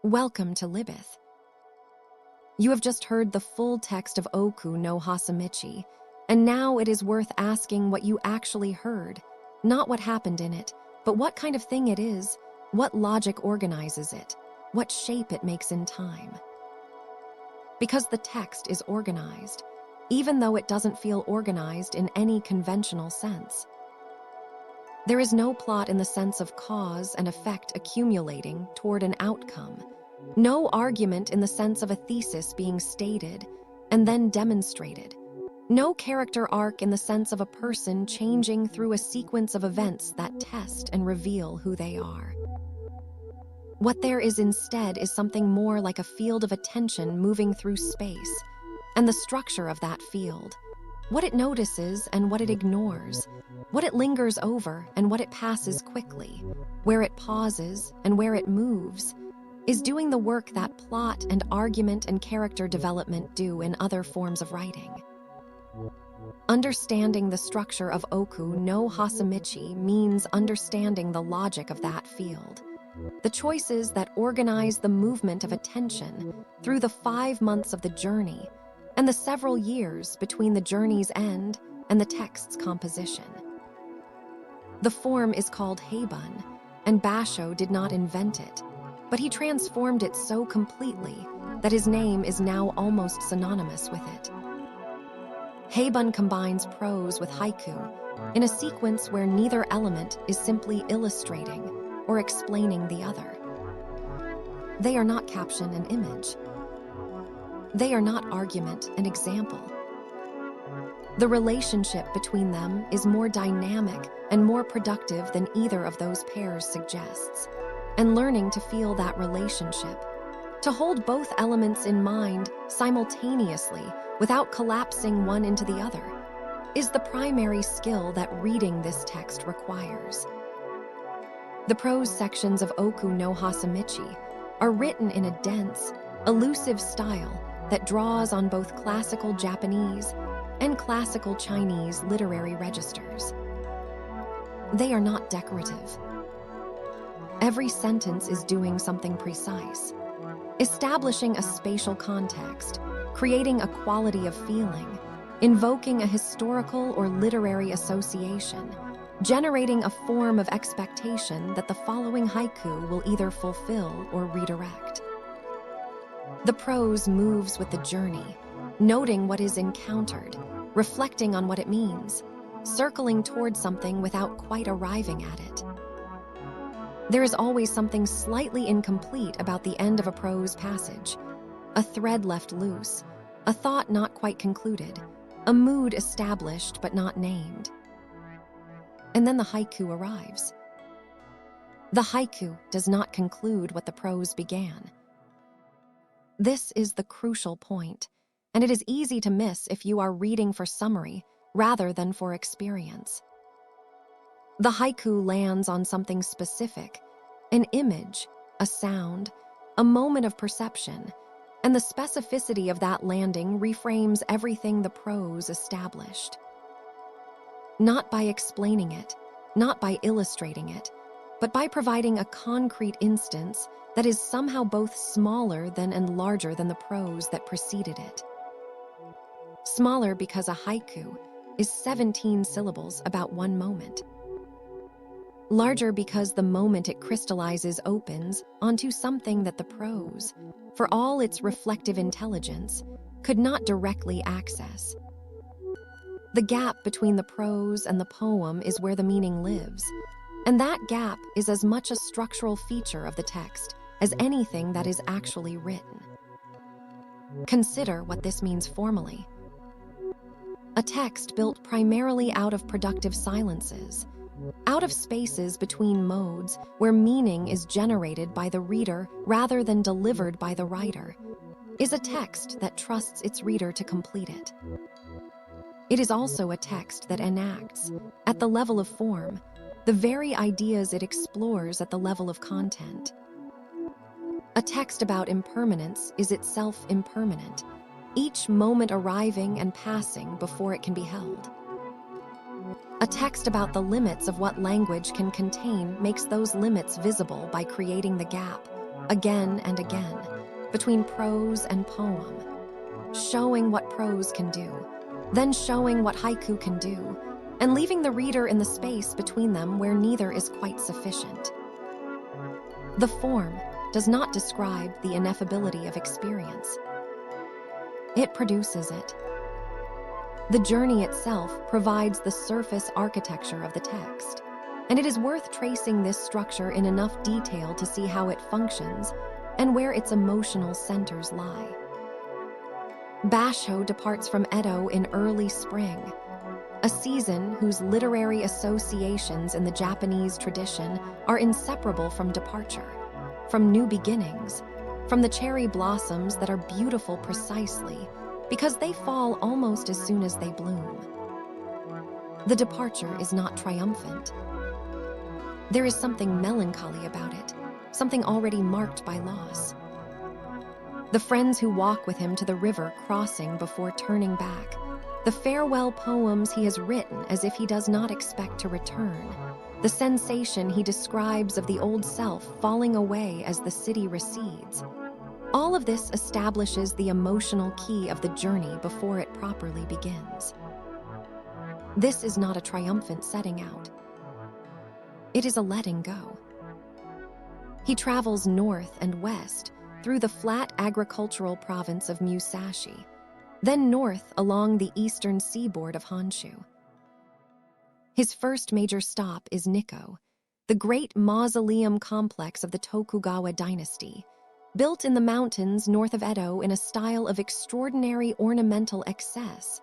Welcome to Libyth. You have just heard the full text of Oku no Hosomichi, and now it is worth asking what you actually heard, not what happened in it, but what kind of thing it is, what logic organizes it, what shape it makes in time. Because the text is organized, even though it doesn't feel organized in any conventional sense. There is no plot in the sense of cause and effect accumulating toward an outcome, no argument in the sense of a thesis being stated and then demonstrated, no character arc in the sense of a person changing through a sequence of events that test and reveal who they are. What there is instead is something more like a field of attention moving through space, and the structure of that field, what it notices and what it ignores, what it lingers over and what it passes quickly, where it pauses and where it moves, is doing the work that plot and argument and character development do in other forms of writing. Understanding the structure of Oku no Hosomichi means understanding the logic of that field, the choices that organize the movement of attention through the 5 months of the journey and the several years between the journey's end and the text's composition. The form is called haibun, and Basho did not invent it, but he transformed it so completely that his name is now almost synonymous with it. Haibun combines prose with haiku in a sequence where neither element is simply illustrating or explaining the other. They are not caption and image. They are not argument and example. The relationship between them is more dynamic and more productive than either of those pairs suggests, and learning to feel that relationship, to hold both elements in mind simultaneously without collapsing one into the other, is the primary skill that reading this text requires. The prose sections of Oku no Hosomichi are written in a dense, elusive style that draws on both classical Japanese and classical Chinese literary registers. They are not decorative. Every sentence is doing something precise, establishing a spatial context, creating a quality of feeling, invoking a historical or literary association, generating a form of expectation that the following haiku will either fulfill or redirect. The prose moves with the journey, noting what is encountered, reflecting on what it means, circling toward something without quite arriving at it. There is always something slightly incomplete about the end of a prose passage, a thread left loose, a thought not quite concluded, a mood established but not named. And then the haiku arrives. The haiku does not conclude what the prose began. This is the crucial point, and it is easy to miss if you are reading for summary rather than for experience. The haiku lands on something specific, an image, a sound, a moment of perception, and the specificity of that landing reframes everything the prose established. Not by explaining it, not by illustrating it, but by providing a concrete instance that is somehow both smaller than and larger than the prose that preceded it. Smaller because a haiku is 17 syllables about one moment. Larger because the moment it crystallizes opens onto something that the prose, for all its reflective intelligence, could not directly access. The gap between the prose and the poem is where the meaning lives, and that gap is as much a structural feature of the text as anything that is actually written. Consider what this means formally. A text built primarily out of productive silences, out of spaces between modes where meaning is generated by the reader rather than delivered by the writer, is a text that trusts its reader to complete it. It is also a text that enacts, at the level of form, the very ideas it explores at the level of content. A text about impermanence is itself impermanent, each moment arriving and passing before it can be held. A text about the limits of what language can contain makes those limits visible by creating the gap, again and again, between prose and poem, showing what prose can do, then showing what haiku can do, and leaving the reader in the space between them where neither is quite sufficient. The form does not describe the ineffability of experience. It produces it. The journey itself provides the surface architecture of the text, and it is worth tracing this structure in enough detail to see how it functions and where its emotional centers lie. Basho departs from Edo in early spring, a season whose literary associations in the Japanese tradition are inseparable from departure, from new beginnings, from the cherry blossoms that are beautiful precisely because they fall almost as soon as they bloom. The departure is not triumphant. There is something melancholy about it, something already marked by loss. The friends who walk with him to the river crossing before turning back, the farewell poems he has written as if he does not expect to return, the sensation he describes of the old self falling away as the city recedes. All of this establishes the emotional key of the journey before it properly begins. This is not a triumphant setting out. It is a letting go. He travels north and west through the flat agricultural province of Musashi, then north along the eastern seaboard of Honshu. His first major stop is Nikko, the great mausoleum complex of the Tokugawa dynasty, built in the mountains north of Edo in a style of extraordinary ornamental excess,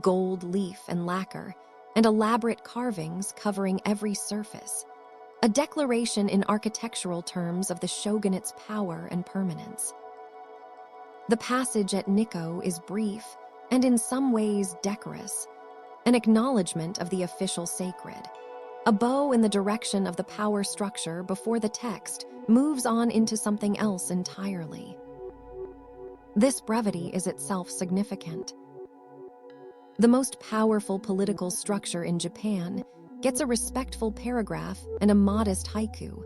gold leaf and lacquer, and elaborate carvings covering every surface, a declaration in architectural terms of the shogunate's power and permanence. The passage at Nikko is brief and in some ways decorous, an acknowledgement of the official sacred, a bow in the direction of the power structure before the text moves on into something else entirely. This brevity is itself significant. The most powerful political structure in Japan gets a respectful paragraph and a modest haiku,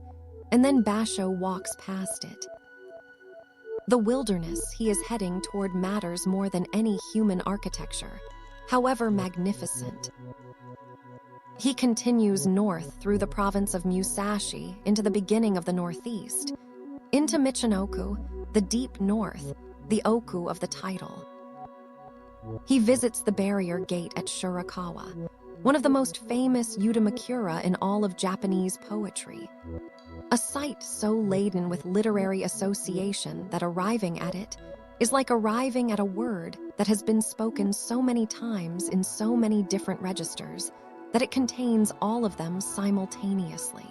and then Basho walks past it. The wilderness he is heading toward matters more than any human architecture, however magnificent. He continues north through the province of Musashi into the beginning of the northeast, into Michinoku, the deep north, the Oku of the title. He visits the barrier gate at Shirakawa, one of the most famous Yudamakura in all of Japanese poetry, a site so laden with literary association that arriving at it is like arriving at a word that has been spoken so many times in so many different registers that it contains all of them simultaneously.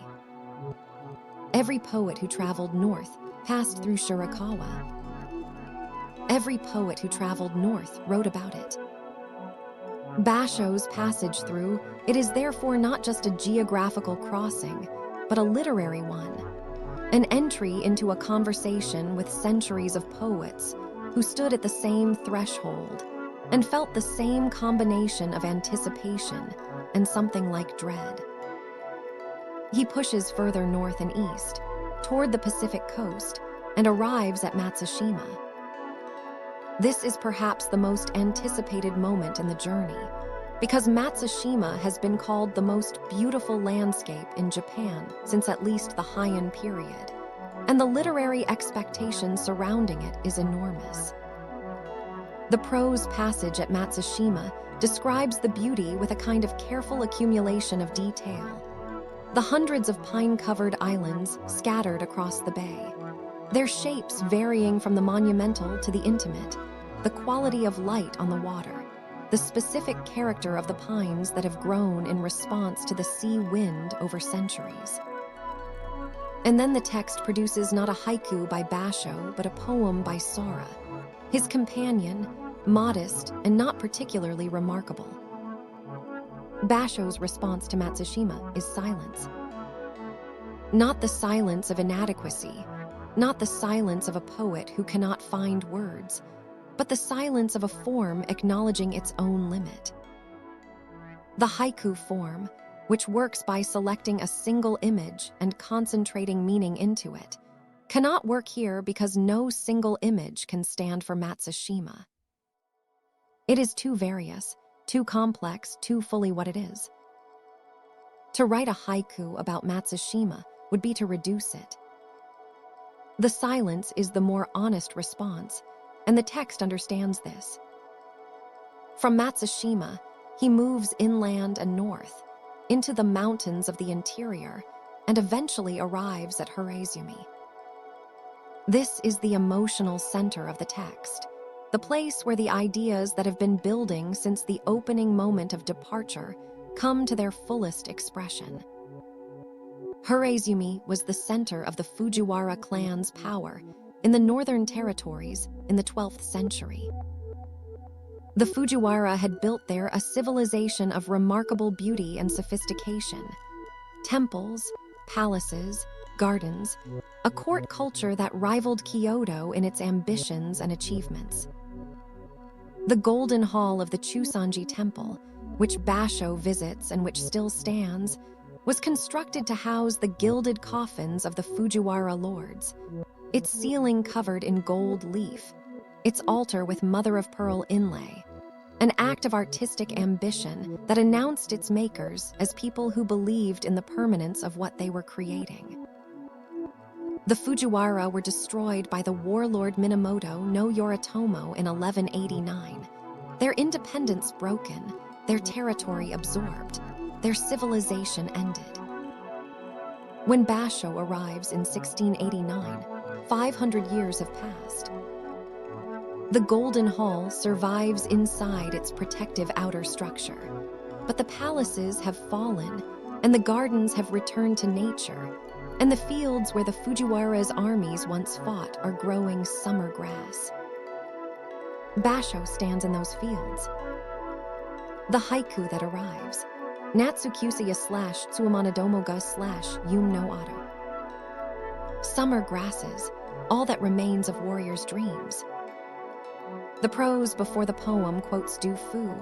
Every poet who traveled north passed through Shirakawa. Every poet who traveled north wrote about it. Basho's passage through it is therefore not just a geographical crossing, but a literary one, an entry into a conversation with centuries of poets who stood at the same threshold and felt the same combination of anticipation and something like dread. He pushes further north and east, toward the Pacific coast, and arrives at Matsushima. This is perhaps the most anticipated moment in the journey, because Matsushima has been called the most beautiful landscape in Japan since at least the Heian period, and the literary expectation surrounding it is enormous. The prose passage at Matsushima describes the beauty with a kind of careful accumulation of detail. The hundreds of pine-covered islands scattered across the bay, their shapes varying from the monumental to the intimate, the quality of light on the water, the specific character of the pines that have grown in response to the sea wind over centuries. And then the text produces not a haiku by Basho, but a poem by Sora, his companion, modest and not particularly remarkable. Basho's response to Matsushima is silence. Not the silence of inadequacy, not the silence of a poet who cannot find words, but the silence of a form acknowledging its own limit. The haiku form, which works by selecting a single image and concentrating meaning into it, cannot work here because no single image can stand for Matsushima. It is too various, too complex, too fully what it is. To write a haiku about Matsushima would be to reduce it. The silence is the more honest response, and the text understands this. From Matsushima, he moves inland and north, into the mountains of the interior, and eventually arrives at Hiraizumi. This is the emotional center of the text, the place where the ideas that have been building since the opening moment of departure come to their fullest expression. Hiraizumi was the center of the Fujiwara clan's power in the northern territories in the 12th century. The Fujiwara had built there a civilization of remarkable beauty and sophistication. Temples, palaces, gardens, a court culture that rivaled Kyoto in its ambitions and achievements. The Golden Hall of the Chusanji Temple, which Basho visits and which still stands, was constructed to house the gilded coffins of the Fujiwara lords, its ceiling covered in gold leaf, its altar with mother-of-pearl inlay, an act of artistic ambition that announced its makers as people who believed in the permanence of what they were creating. The Fujiwara were destroyed by the warlord Minamoto no Yoritomo in 1189, their independence broken, their territory absorbed, their civilization ended. When Basho arrives in 1689, 500 years have passed. The Golden Hall survives inside its protective outer structure, but the palaces have fallen, and the gardens have returned to nature, and the fields where the Fujiwara's armies once fought are growing summer grass. Basho stands in those fields. The haiku that arrives, Natsukusuya / Tsuamanadomoga / Yum no Ado. Summer grasses, all that remains of warriors' dreams. The prose before the poem quotes Du Fu,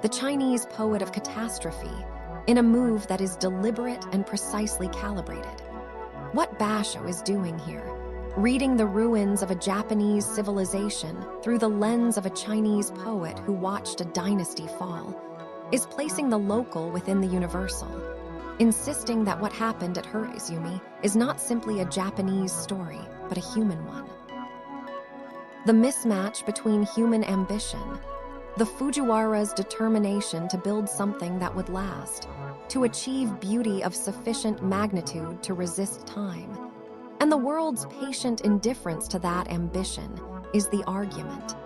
the Chinese poet of catastrophe, in a move that is deliberate and precisely calibrated. What Basho is doing here, reading the ruins of a Japanese civilization through the lens of a Chinese poet who watched a dynasty fall, is placing the local within the universal, insisting that what happened at Hiraizumi is not simply a Japanese story, but a human one. The mismatch between human ambition, the Fujiwara's determination to build something that would last, to achieve beauty of sufficient magnitude to resist time, and the world's patient indifference to that ambition is the argument.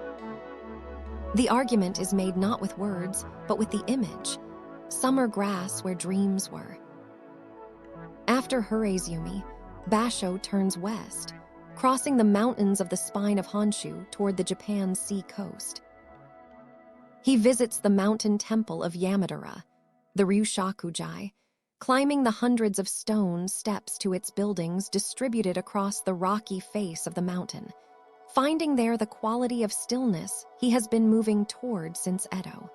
The argument is made not with words, but with the image, summer grass where dreams were. After Hiraizumi, Basho turns west, crossing the mountains of the spine of Honshu toward the Japan Sea coast. He visits the mountain temple of Yamadera, the Ryushakujai, climbing the hundreds of stone steps to its buildings distributed across the rocky face of the mountain, finding there the quality of stillness he has been moving toward since Edo.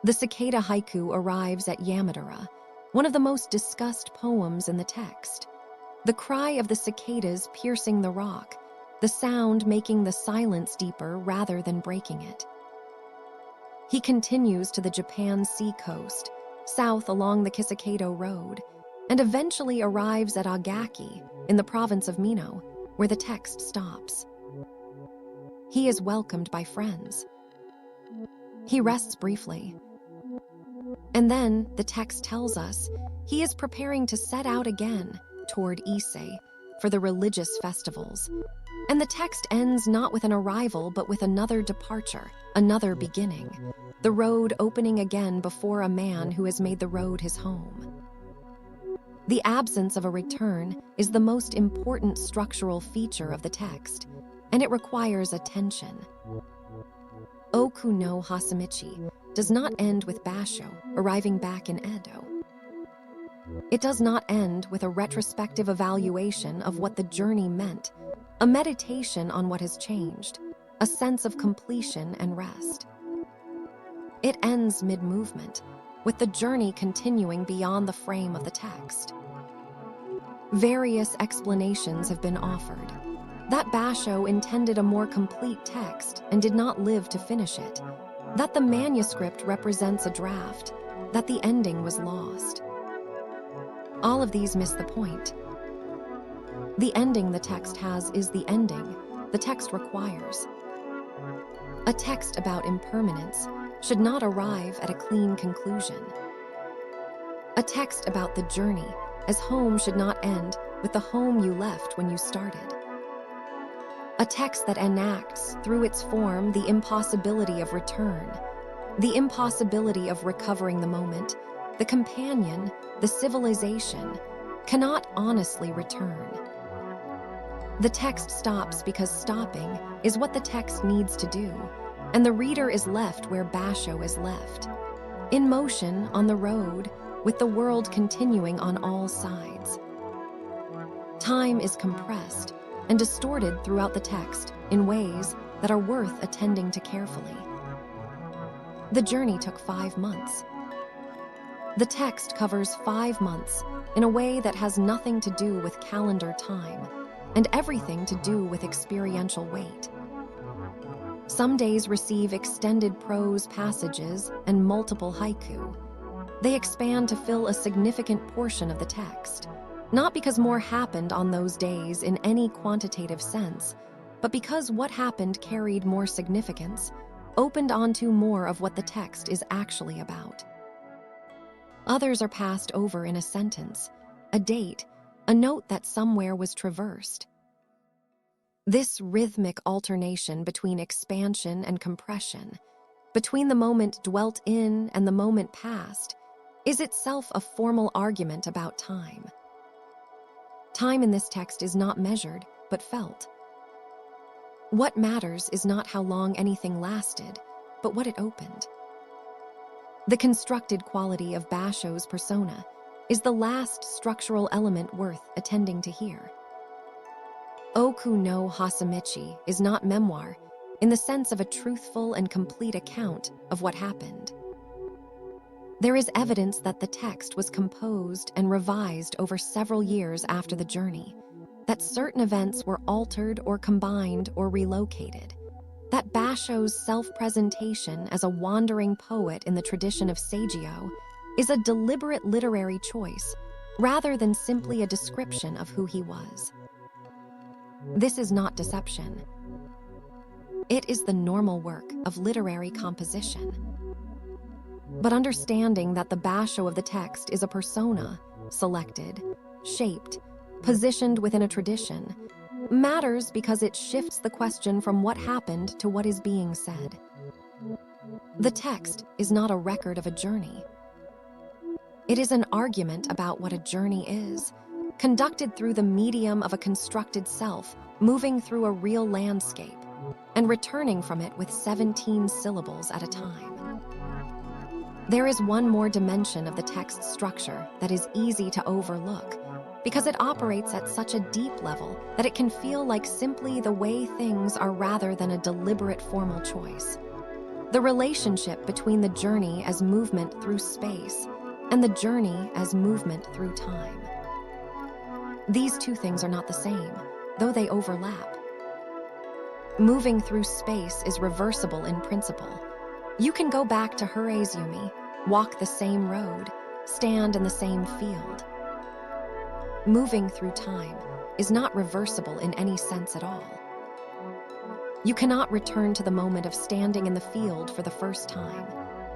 The cicada haiku arrives at Yamadera, one of the most discussed poems in the text. The cry of the cicadas piercing the rock, the sound making the silence deeper rather than breaking it. He continues to the Japan Sea coast, south along the Kisakado Road, and eventually arrives at Agaki, in the province of Mino, where the text stops. He is welcomed by friends. He rests briefly. And then, the text tells us, he is preparing to set out again toward Ise for the religious festivals. And the text ends not with an arrival, but with another departure, another beginning, the road opening again before a man who has made the road his home. The absence of a return is the most important structural feature of the text, and it requires attention. Oku no Hosomichi does not end with Basho arriving back in Edo. It does not end with a retrospective evaluation of what the journey meant, a meditation on what has changed, a sense of completion and rest. It ends mid-movement, with the journey continuing beyond the frame of the text. Various explanations have been offered. That Bashō intended a more complete text and did not live to finish it. That the manuscript represents a draft. That the ending was lost. All of these miss the point. The ending the text has is the ending the text requires. A text about impermanence should not arrive at a clean conclusion. A text about the journey as home should not end with the home you left when you started. A text that enacts, through its form, the impossibility of return, the impossibility of recovering the moment, the companion, the civilization, cannot honestly return. The text stops because stopping is what the text needs to do, and the reader is left where Bashō is left, in motion on the road, with the world continuing on all sides. Time is compressed and distorted throughout the text in ways that are worth attending to carefully. The journey took 5 months. The text covers 5 months in a way that has nothing to do with calendar time and everything to do with experiential weight. Some days receive extended prose passages and multiple haiku. They expand to fill a significant portion of the text, not because more happened on those days in any quantitative sense, but because what happened carried more significance, opened onto more of what the text is actually about. Others are passed over in a sentence, a date, a note that somewhere was traversed. This rhythmic alternation between expansion and compression, between the moment dwelt in and the moment past, is itself a formal argument about time. Time in this text is not measured, but felt. What matters is not how long anything lasted, but what it opened. The constructed quality of Bashō's persona is the last structural element worth attending to here. Oku no Hosomichi is not memoir in the sense of a truthful and complete account of what happened. There is evidence that the text was composed and revised over several years after the journey, that certain events were altered or combined or relocated, that Bashō's self-presentation as a wandering poet in the tradition of Seijō is a deliberate literary choice rather than simply a description of who he was. This is not deception. It is the normal work of literary composition. But understanding that the Bashō of the text is a persona, selected, shaped, positioned within a tradition, matters because it shifts the question from what happened to what is being said. The text is not a record of a journey. It is an argument about what a journey is, conducted through the medium of a constructed self, moving through a real landscape, and returning from it with 17 syllables at a time. There is one more dimension of the text's structure that is easy to overlook, because it operates at such a deep level that it can feel like simply the way things are rather than a deliberate formal choice. The relationship between the journey as movement through space and the journey as movement through time. These two things are not the same, though they overlap. Moving through space is reversible in principle. You can go back to Hiraizumi, walk the same road, stand in the same field. Moving through time is not reversible in any sense at all. You cannot return to the moment of standing in the field for the first time,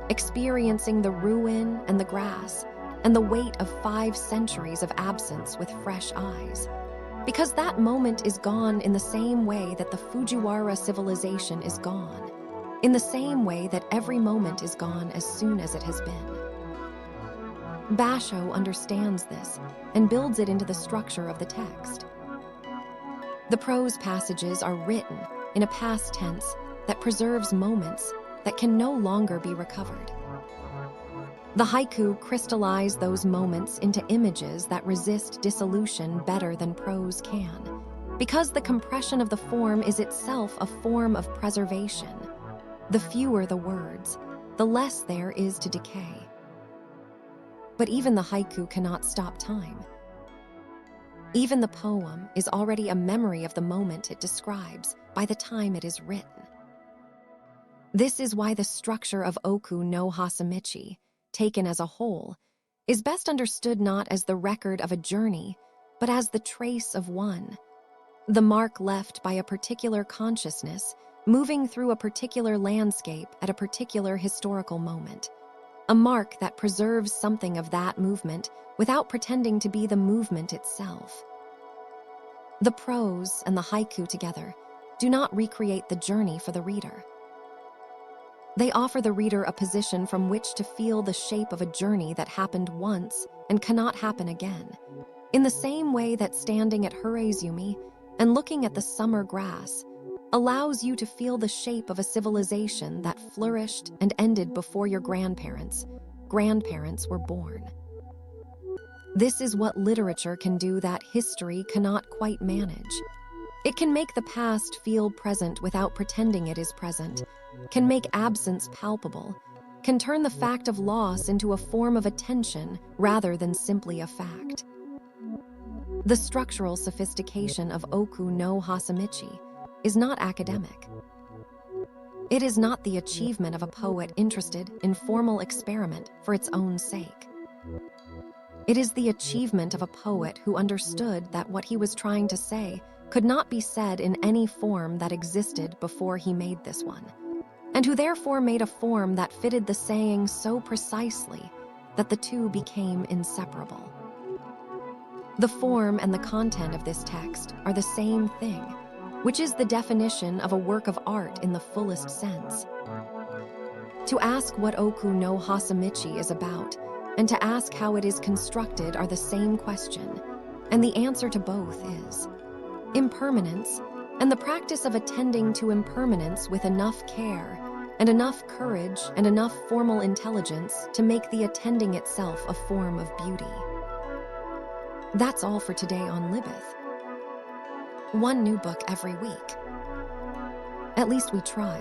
experiencing the ruin and the grass and the weight of 5 centuries of absence with fresh eyes, because that moment is gone in the same way that the Fujiwara civilization is gone, in the same way that every moment is gone as soon as it has been. Basho understands this and builds it into the structure of the text. The prose passages are written in a past tense that preserves moments that can no longer be recovered. The haiku crystallize those moments into images that resist dissolution better than prose can, because the compression of the form is itself a form of preservation. The fewer the words, the less there is to decay. But even the haiku cannot stop time. Even the poem is already a memory of the moment it describes by the time it is written. This is why the structure of Oku no Hosomichi, taken as a whole, is best understood not as the record of a journey, but as the trace of one, the mark left by a particular consciousness moving through a particular landscape at a particular historical moment, a mark that preserves something of that movement without pretending to be the movement itself. The prose and the haiku together do not recreate the journey for the reader. They offer the reader a position from which to feel the shape of a journey that happened once and cannot happen again, in the same way that standing at Hiraizumi and looking at the summer grass allows you to feel the shape of a civilization that flourished and ended before your grandparents were born. This is what literature can do that history cannot quite manage. It can make the past feel present without pretending it is present, can make absence palpable, can turn the fact of loss into a form of attention rather than simply a fact. The structural sophistication of Oku no Hosomichi is not academic. It is not the achievement of a poet interested in formal experiment for its own sake. It is the achievement of a poet who understood that what he was trying to say could not be said in any form that existed before he made this one, and who therefore made a form that fitted the saying so precisely that the two became inseparable. The form and the content of this text are the same thing, which is the definition of a work of art in the fullest sense. To ask what Oku no Hosomichi is about, and to ask how it is constructed are the same question, and the answer to both is impermanence, and the practice of attending to impermanence with enough care, and enough courage, and enough formal intelligence to make the attending itself a form of beauty. That's all for today on Libyth. One new book every week. At least we try.